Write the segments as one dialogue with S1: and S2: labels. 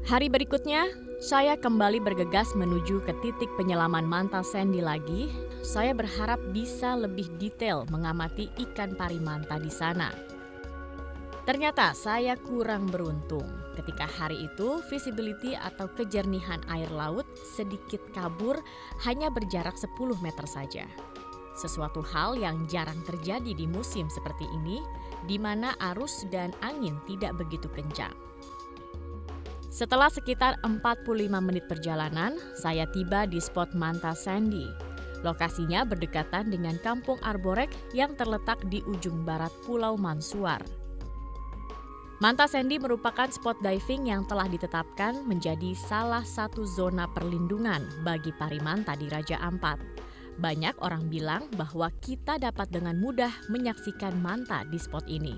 S1: Hari berikutnya, saya kembali bergegas menuju ke titik penyelaman manta Sandy lagi. Saya berharap bisa lebih detail mengamati ikan pari manta di sana. Ternyata saya kurang beruntung. Ketika hari itu, visibility atau kejernihan air laut sedikit kabur, hanya berjarak 10 meter saja. Sesuatu hal yang jarang terjadi di musim seperti ini, di mana arus dan angin tidak begitu kencang. Setelah sekitar 45 menit perjalanan, saya tiba di spot manta Sandy. Lokasinya berdekatan dengan Kampung Arborek yang terletak di ujung barat Pulau Mansuar. Manta Sandy merupakan spot diving yang telah ditetapkan menjadi salah satu zona perlindungan bagi pari manta di Raja Ampat. Banyak orang bilang bahwa kita dapat dengan mudah menyaksikan manta di spot ini.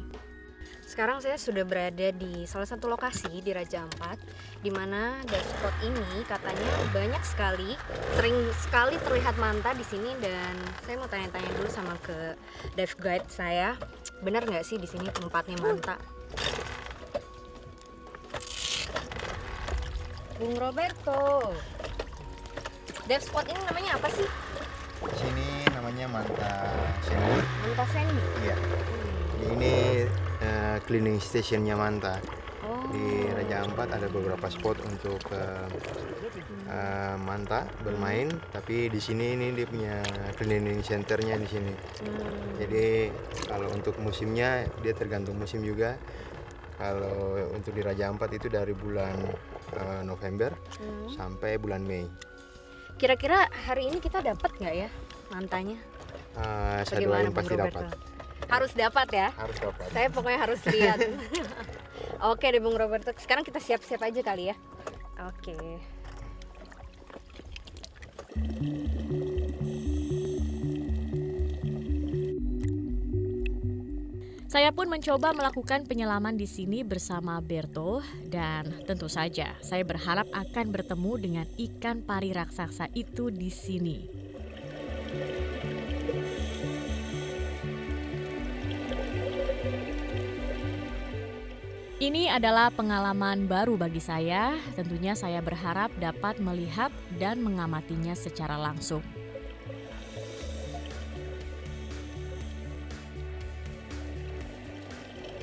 S2: Sekarang saya sudah berada di salah satu lokasi di Raja Ampat, di mana dive spot ini katanya banyak sekali, sering sekali terlihat manta di sini, dan saya mau tanya-tanya dulu sama ke dive guide saya, benar nggak sih di sini tempatnya manta? Bung Roberto, dive spot ini namanya apa sih?
S3: Sini namanya Manta Sandy.
S2: Manta Sandy.
S3: Iya. Jadi ini cleaning stationnya Manta. Di Raja Ampat ada beberapa spot untuk manta bermain, tapi di sini ini dia punya cleaning centernya di sini. Jadi kalau untuk musimnya dia tergantung musim juga. Kalau untuk di Raja Ampat itu dari bulan November sampai bulan Mei.
S2: Kira-kira hari ini kita dapat nggak ya mantanya?
S3: Saya doain pasti dapat.
S2: Harus dapat ya?
S3: Harus dapat.
S2: Saya pokoknya harus lihat. Oke deh Bung Roberto, sekarang kita siap-siap aja kali ya. Oke.
S1: Saya pun mencoba melakukan penyelaman di sini bersama Berto, dan tentu saja saya berharap akan bertemu dengan ikan pari raksasa itu di sini. Ini adalah pengalaman baru bagi saya. Tentunya saya berharap dapat melihat dan mengamatinya secara langsung.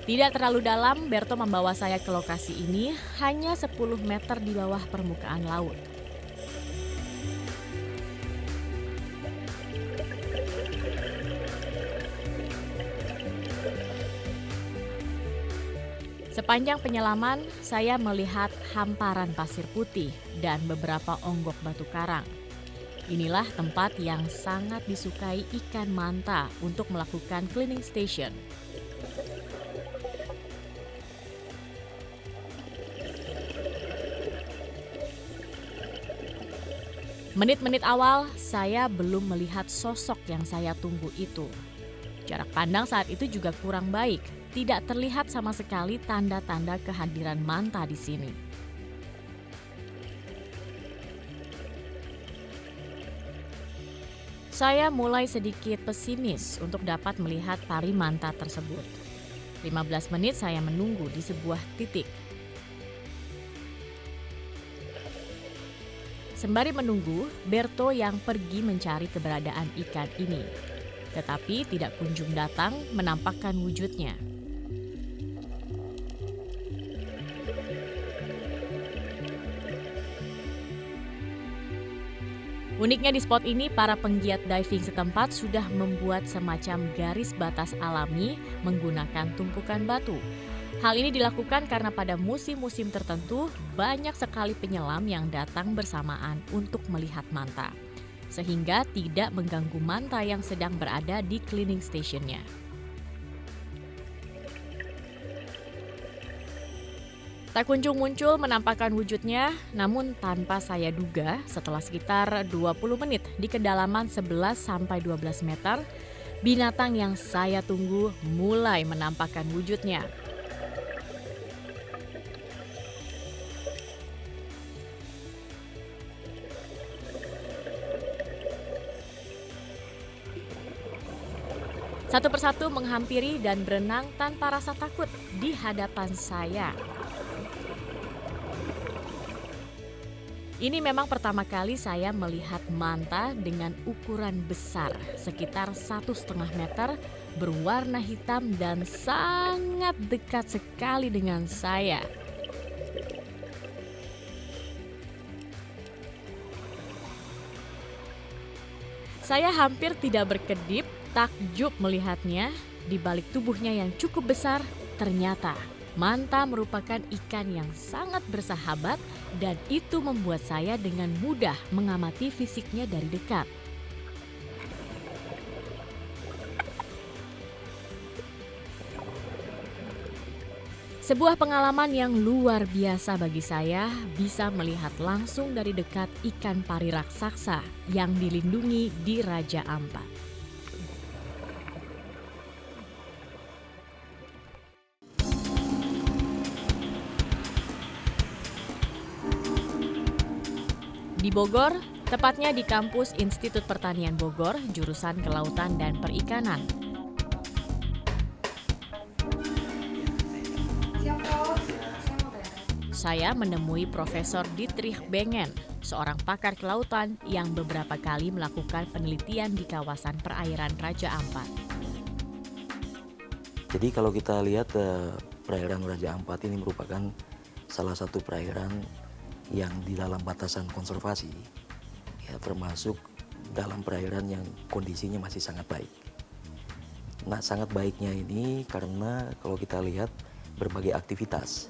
S1: Tidak terlalu dalam, Berto membawa saya ke lokasi ini hanya 10 meter di bawah permukaan laut. Sepanjang penyelaman, saya melihat hamparan pasir putih dan beberapa onggok batu karang. Inilah tempat yang sangat disukai ikan manta untuk melakukan cleaning station. Menit-menit awal, saya belum melihat sosok yang saya tunggu itu. Jarak pandang saat itu juga kurang baik. Tidak terlihat sama sekali tanda-tanda kehadiran manta di sini. Saya mulai sedikit pesimis untuk dapat melihat pari manta tersebut. 15 menit saya menunggu di sebuah titik. Sembari menunggu, Berto yang pergi mencari keberadaan ikan ini. Tetapi tidak kunjung datang menampakkan wujudnya. Uniknya di spot ini, para penggiat diving setempat sudah membuat semacam garis batas alami menggunakan tumpukan batu. Hal ini dilakukan karena pada musim-musim tertentu banyak sekali penyelam yang datang bersamaan untuk melihat manta, sehingga tidak mengganggu manta yang sedang berada di cleaning stationnya. Tak kunjung muncul menampakkan wujudnya, namun tanpa saya duga setelah sekitar 20 menit di kedalaman 11-12 meter, binatang yang saya tunggu mulai menampakkan wujudnya. Satu persatu menghampiri dan berenang tanpa rasa takut di hadapan saya. Ini memang pertama kali saya melihat manta dengan ukuran besar, sekitar 1,5 meter, berwarna hitam dan sangat dekat sekali dengan saya. Saya hampir tidak berkedip, takjub melihatnya. Di balik tubuhnya yang cukup besar, ternyata manta merupakan ikan yang sangat bersahabat dan itu membuat saya dengan mudah mengamati fisiknya dari dekat. Sebuah pengalaman yang luar biasa bagi saya, bisa melihat langsung dari dekat ikan pari raksasa yang dilindungi di Raja Ampat. Di Bogor, tepatnya di kampus Institut Pertanian Bogor, jurusan Kelautan dan Perikanan. Saya menemui Profesor Dietrich Bengen, seorang pakar kelautan yang beberapa kali melakukan penelitian di kawasan perairan Raja Ampat.
S4: Jadi kalau kita lihat perairan Raja Ampat ini merupakan salah satu perairan yang di dalam batasan konservasi, ya, termasuk dalam perairan yang kondisinya masih sangat baik. Nah, sangat baiknya ini karena kalau kita lihat berbagai aktivitas,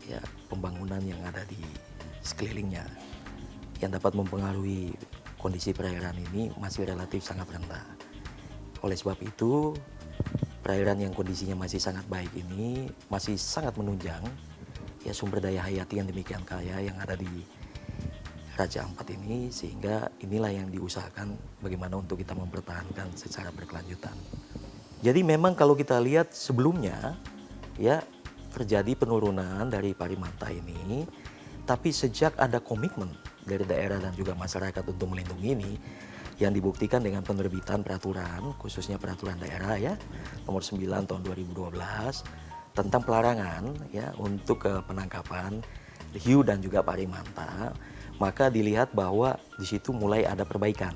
S4: ya, pembangunan yang ada di sekelilingnya yang dapat mempengaruhi kondisi perairan ini masih relatif sangat rendah. Oleh sebab itu, perairan yang kondisinya masih sangat baik ini masih sangat menunjang, ya, sumber daya hayati yang demikian kaya yang ada di Raja Ampat ini, sehingga inilah yang diusahakan bagaimana untuk kita mempertahankan secara berkelanjutan. Jadi memang kalau kita lihat sebelumnya, ya, terjadi penurunan dari pari manta ini, tapi sejak ada komitmen dari daerah dan juga masyarakat untuk melindungi ini, yang dibuktikan dengan penerbitan peraturan, khususnya peraturan daerah, ya, nomor 9 tahun 2012 tentang pelarangan, ya, untuk penangkapan hiu dan juga pari manta, maka dilihat bahwa di situ mulai ada perbaikan,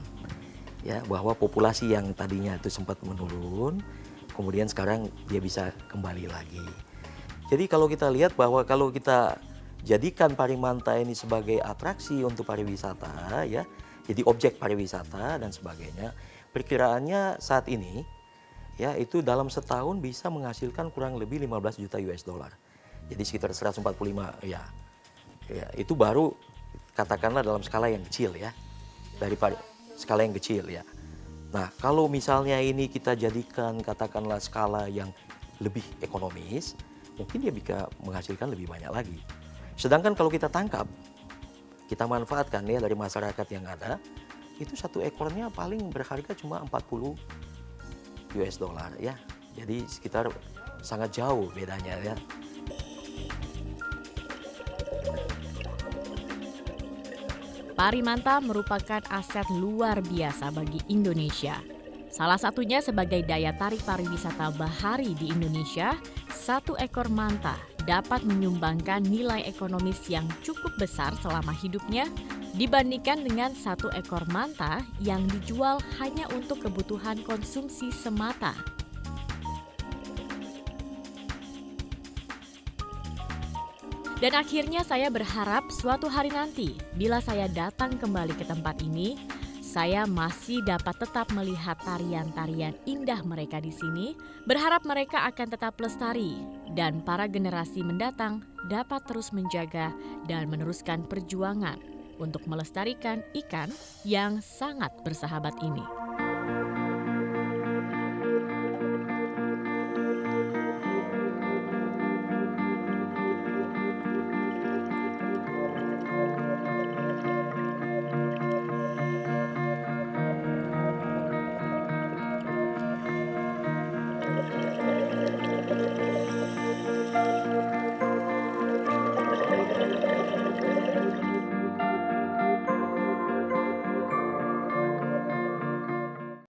S4: ya, bahwa populasi yang tadinya itu sempat menurun, kemudian sekarang dia bisa kembali lagi. Jadi kalau kita lihat bahwa kalau kita jadikan pari manta ini sebagai atraksi untuk pariwisata, ya, jadi objek pariwisata dan sebagainya, perkiraannya saat ini, ya, itu dalam setahun bisa menghasilkan kurang lebih 15 juta US dollar. Jadi sekitar 145, ya. Ya, itu baru katakanlah dalam skala yang kecil, ya. Dari skala yang kecil, ya. Nah, kalau misalnya ini kita jadikan katakanlah skala yang lebih ekonomis, mungkin dia bisa menghasilkan lebih banyak lagi. Sedangkan kalau kita tangkap, kita manfaatkan, ya, dari masyarakat yang ada, itu satu ekornya paling berharga cuma 40 US dollar, ya. Jadi sekitar sangat jauh bedanya, ya.
S1: Pari manta merupakan aset luar biasa bagi Indonesia. Salah satunya sebagai daya tarik pariwisata bahari di Indonesia, satu ekor manta dapat menyumbangkan nilai ekonomis yang cukup besar selama hidupnya dibandingkan dengan satu ekor manta yang dijual hanya untuk kebutuhan konsumsi semata. Dan akhirnya saya berharap suatu hari nanti, bila saya datang kembali ke tempat ini, saya masih dapat tetap melihat tarian-tarian indah mereka di sini, berharap mereka akan tetap lestari, dan para generasi mendatang dapat terus menjaga dan meneruskan perjuangan untuk melestarikan ikan yang sangat bersahabat ini.